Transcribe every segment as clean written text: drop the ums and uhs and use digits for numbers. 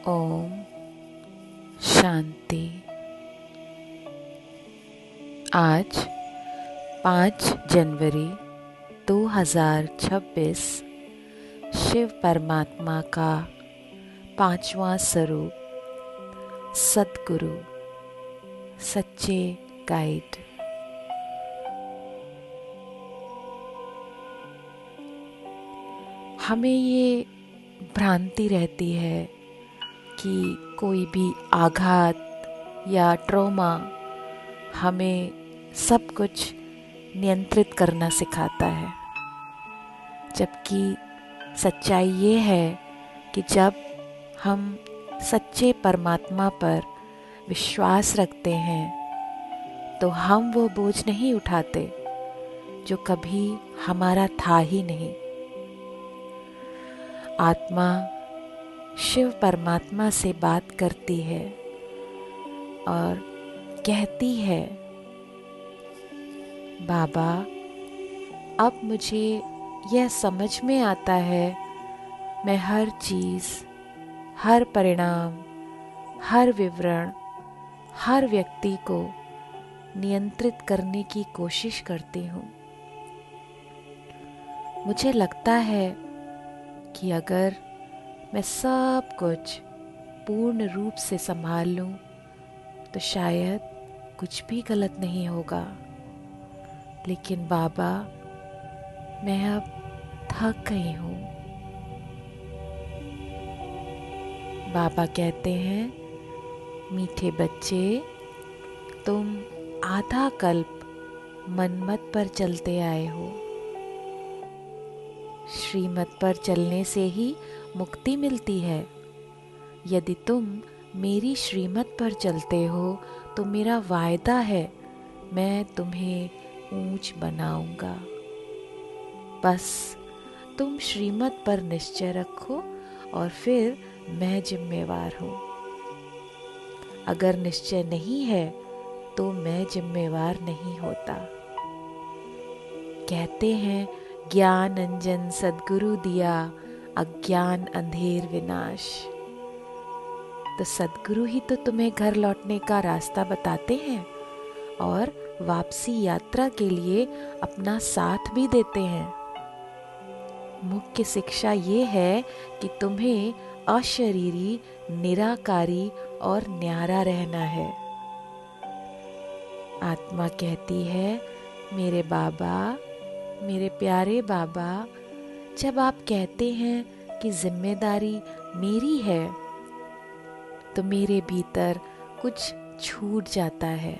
ओम शांति। आज 5 जनवरी 2026 शिव परमात्मा का 5वां स्वरूप सद्गुरु, सच्चे गाइड। हमें ये भ्रांति रहती है कि कोई भी आघात या ट्रॉमा हमें सब कुछ नियंत्रित करना सिखाता है, जबकि सच्चाई ये है कि जब हम सच्चे परमात्मा पर विश्वास रखते हैं तो हम वो बोझ नहीं उठाते जो कभी हमारा था ही नहीं। आत्मा शिव परमात्मा से बात करती है और कहती है, बाबा, अब मुझे यह समझ में आता है, मैं हर चीज़, हर परिणाम, हर विवरण, हर व्यक्ति को नियंत्रित करने की कोशिश करती हूँ। मुझे लगता है कि अगर मैं सब कुछ पूर्ण रूप से संभाल लूं तो शायद कुछ भी गलत नहीं होगा। लेकिन बाबा, मैं अब थक गई हूँ। बाबा कहते हैं, मीठे बच्चे, तुम आधा कल्प मनमत पर चलते आए हो। श्रीमत पर चलने से ही मुक्ति मिलती है। यदि तुम मेरी श्रीमत पर चलते हो तो मेरा वायदा है, मैं तुम्हें ऊंच बनाऊंगा। बस तुम श्रीमत पर निश्चय रखो और फिर मैं जिम्मेवार हूँ। अगर निश्चय नहीं है तो मैं जिम्मेवार नहीं होता। कहते हैं, ज्ञान अंजन सद्गुरु दिया, अज्ञान अंधेर विनाश। तो सद्गुरु ही तो तुम्हें घर लौटने का रास्ता बताते हैं और वापसी यात्रा के लिए अपना साथ भी देते हैं। मुख्य शिक्षा ये है कि तुम्हें अशरीरी, निराकारी और न्यारा रहना है। आत्मा कहती है, मेरे बाबा, मेरे प्यारे बाबा, जब आप कहते हैं कि जिम्मेदारी मेरी है तो मेरे भीतर कुछ छूट जाता है।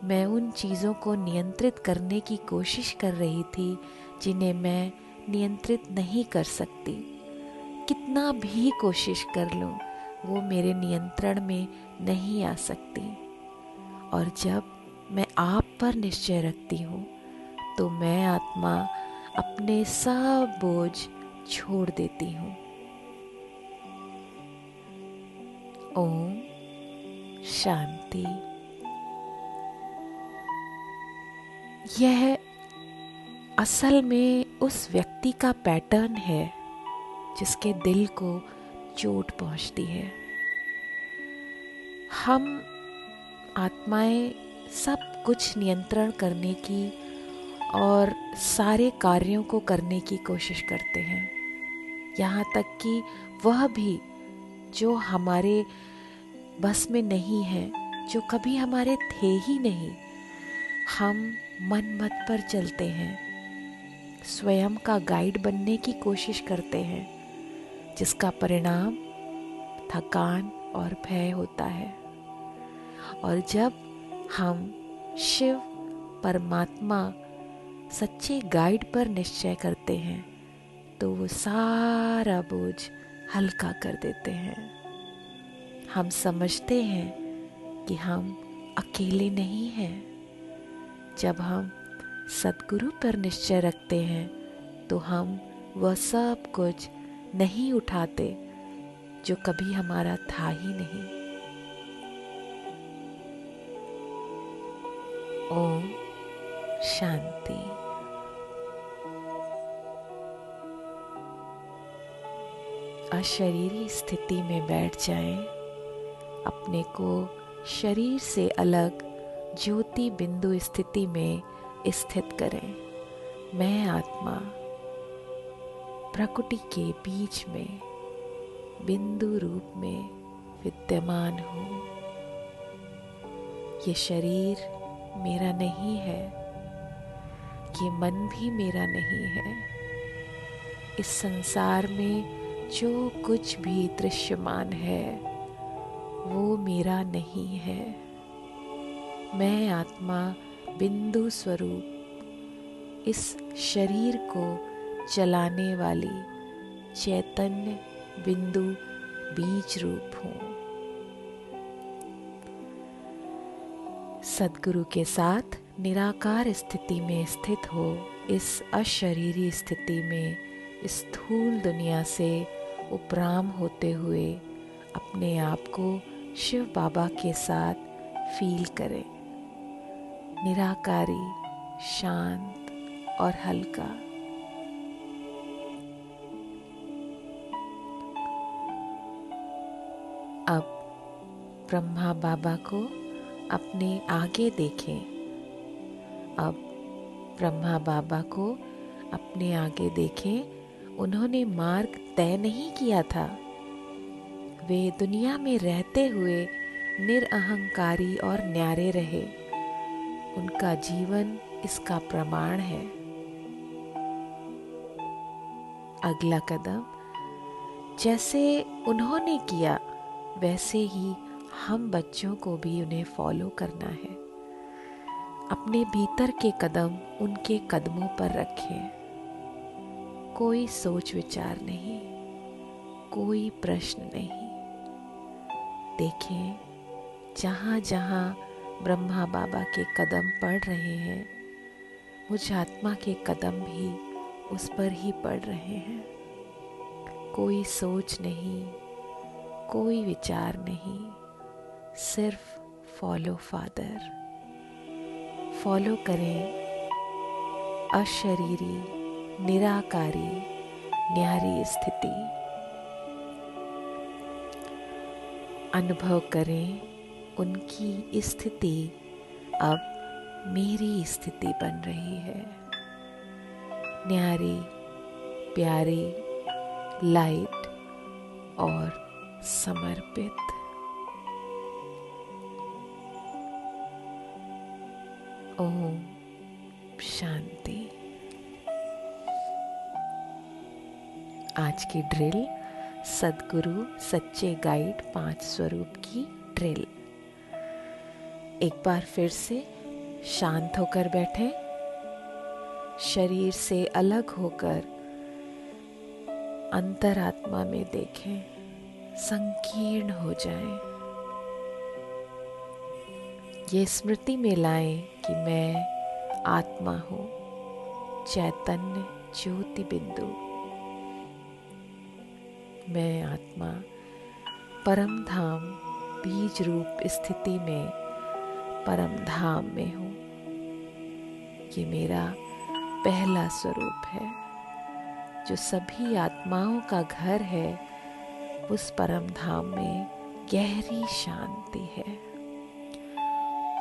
मैं उन चीज़ों को नियंत्रित करने की कोशिश कर रही थी जिन्हें मैं नियंत्रित नहीं कर सकती। कितना भी कोशिश कर लूं, वो मेरे नियंत्रण में नहीं आ सकती। और जब मैं आप पर निश्चय रखती हूँ तो मैं आत्मा अपने सब बोझ छोड़ देती हूँ। ओम शांति। यह असल में उस व्यक्ति का पैटर्न है जिसके दिल को चोट पहुंचती है। हम आत्माएं सब कुछ नियंत्रण करने की और सारे कार्यों को करने की कोशिश करते हैं, यहाँ तक कि वह भी जो हमारे बस में नहीं है, जो कभी हमारे थे ही नहीं। हम मन मत पर चलते हैं, स्वयं का गाइड बनने की कोशिश करते हैं, जिसका परिणाम थकान और भय होता है। और जब हम शिव परमात्मा सच्चे गाइड पर निश्चय करते हैं तो वो सारा बोझ हल्का कर देते हैं। हम समझते हैं कि हम अकेले नहीं हैं। जब हम सद्गुरु पर निश्चय रखते हैं तो हम वह सब कुछ नहीं उठाते जो कभी हमारा था ही नहीं। ओम शांति। अशरीरी स्थिति में बैठ जाएं, अपने को शरीर से अलग ज्योति बिंदु स्थिति में स्थित करें। मैं आत्मा प्रकृति के बीच में बिंदु रूप में विद्यमान हूँ। ये शरीर मेरा नहीं है, ये मन भी मेरा नहीं है। इस संसार में जो कुछ भी दृश्यमान है वो मेरा नहीं है। मैं आत्मा बिंदु स्वरूप इस शरीर को चलाने वाली चैतन्य बिंदु बीज रूप हूँ। सद्गुरु के साथ निराकार स्थिति में स्थित हो इस अशरीरी स्थिति में स्थूल दुनिया से उपराम होते हुए अपने आप को शिव बाबा के साथ फील करें, निराकारी, शांत और हल्का। अब ब्रह्मा बाबा को अपने आगे देखें। अब ब्रह्मा बाबा को अपने आगे देखें। उन्होंने मार्ग तय नहीं किया था। वे दुनिया में रहते हुए निरअहंकारी और न्यारे रहे। उनका जीवन इसका प्रमाण है। अगला कदम जैसे उन्होंने किया वैसे ही हम बच्चों को भी उन्हें फॉलो करना है। अपने भीतर के कदम उनके कदमों पर रखें। कोई सोच विचार नहीं, कोई प्रश्न नहीं। देखें, जहाँ जहाँ ब्रह्मा बाबा के कदम पड़ रहे हैं, मुझ आत्मा के कदम भी उस पर ही पड़ रहे हैं। कोई सोच नहीं, कोई विचार नहीं, सिर्फ फॉलो फादर। फॉलो करें अशरीरी, निराकारी, न्यारी स्थिति। अनुभव करें उनकी स्थिति अब मेरी स्थिति बन रही है। न्यारी, प्यारी, लाइट और समर्पित। ओम शांति। आज की ड्रिल सद्गुरु सच्चे गाइड 5 स्वरूप की ड्रिल। एक बार फिर से शांत होकर बैठें। शरीर से अलग होकर अंतरात्मा में देखें, संकीर्ण हो जाएं। ये स्मृति में लाएं कि मैं आत्मा हूँ, चैतन्य ज्योति बिंदु। मैं आत्मा परम धाम बीज रूप स्थिति में परम धाम में हूँ। ये मेरा पहला स्वरूप है, जो सभी आत्माओं का घर है। उस परम धाम में गहरी शांति है,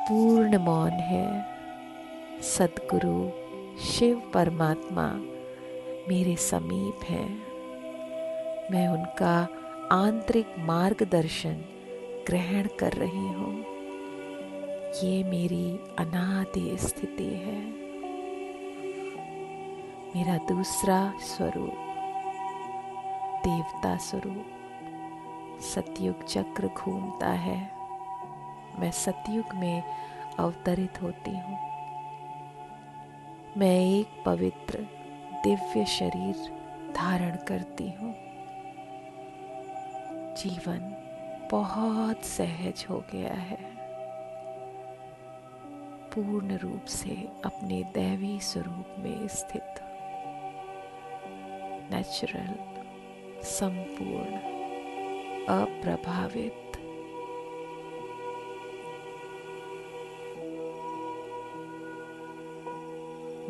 पूर्ण मौन है। सद्गुरु शिव परमात्मा मेरे समीप हैं। मैं उनका आंतरिक मार्गदर्शन ग्रहण कर रही हूँ। ये मेरी अनादि स्थिति है। मेरा दूसरा स्वरूप देवता स्वरूप। सतयुग चक्र घूमता है। मैं सतयुग में अवतरित होती हूँ। मैं एक पवित्र दिव्य शरीर धारण करती हूँ। जीवन बहुत सहज हो गया है। पूर्ण रूप से अपने दैवी स्वरूप में स्थित, नेचुरल, संपूर्ण, अप्रभावित।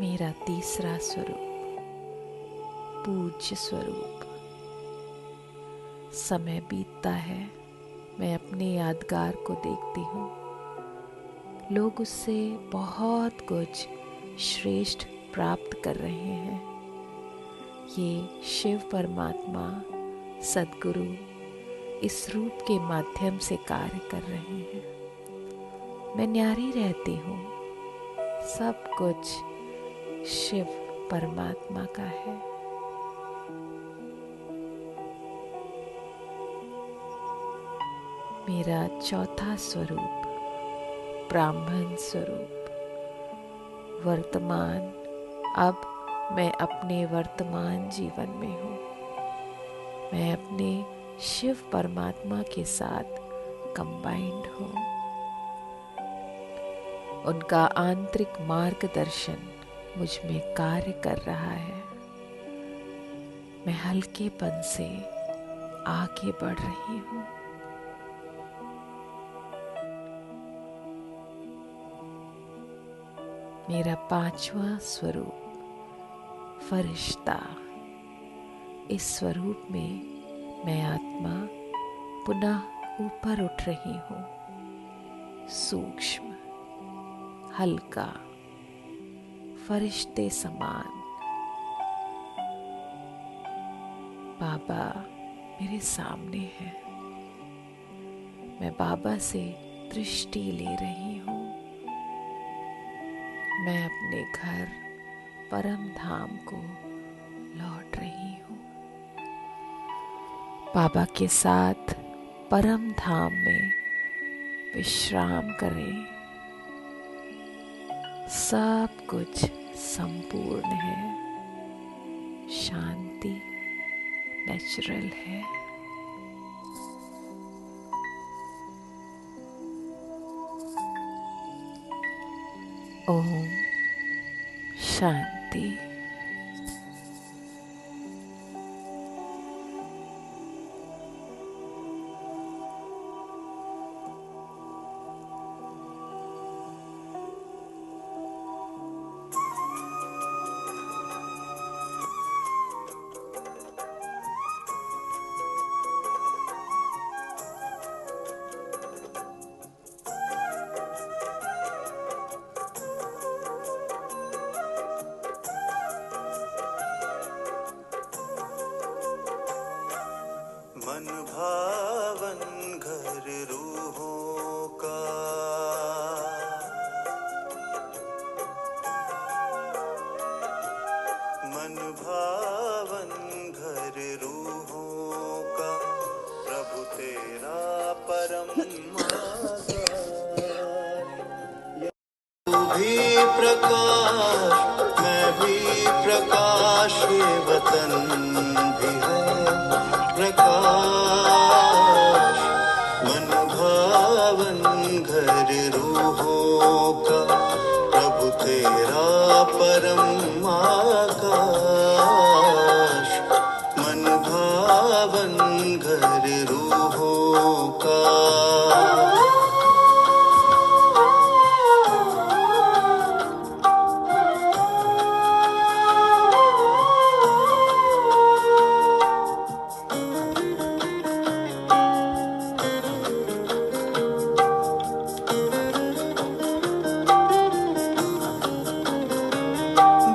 मेरा तीसरा स्वरूप पूज्य स्वरूप। समय बीतता है, मैं अपने यादगार को देखती हूँ। लोग उससे बहुत कुछ श्रेष्ठ प्राप्त कर रहे हैं। ये शिव परमात्मा सद्गुरु इस रूप के माध्यम से कार्य कर रहे हैं। मैं न्यारी रहती हूँ, सब कुछ शिव परमात्मा का है। मेरा चौथा स्वरूप ब्राह्मण स्वरूप, वर्तमान। अब मैं अपने वर्तमान जीवन में हूँ। मैं अपने शिव परमात्मा के साथ कंबाइंड हूँ। उनका आंतरिक मार्गदर्शन मुझ में कार्य कर रहा है। मैं हल्केपन से आगे बढ़ रही हूँ। मेरा पांचवा स्वरूप फरिश्ता। इस स्वरूप में मैं आत्मा पुनः ऊपर उठ रही हूँ, सूक्ष्म, हल्का, फरिश्ते समान। बाबा मेरे सामने है। मैं बाबा से दृष्टि ले रही हूँ। मैं अपने घर परम धाम को लौट रही हूँ। बाबा के साथ परम धाम में विश्राम करें। सब कुछ संपूर्ण है, शांति नेचुरल है। ओम शांति। मन भावन घर रूहों का, मन भावन घर रूहों का, प्रभु तेरा परम तू भी प्रकाश, मैं भी प्रकाश, ये वतन भी है प्रकाश। मन भावन घर रूहों का, प्रभु तेरा परम आकाश। मन भावन घर रूहों का।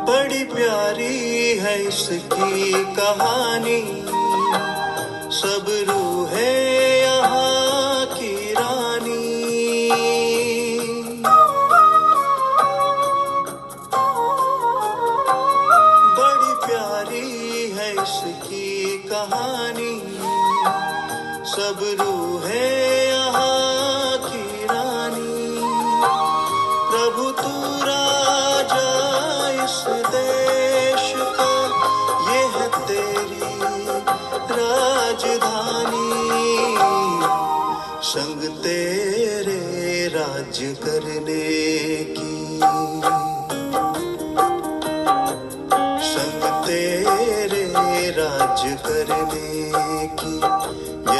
बड़ी प्यारी है इसकी कहानी, सब रूह है यहाँ की रानी। बड़ी प्यारी है इसकी कहानी, सब रूह है यहाँ की रानी। प्रभु तू राजा इस देश का, ये है तेरी राजधानी। संग तेरे राज करने की, संग तेरे राज करने की।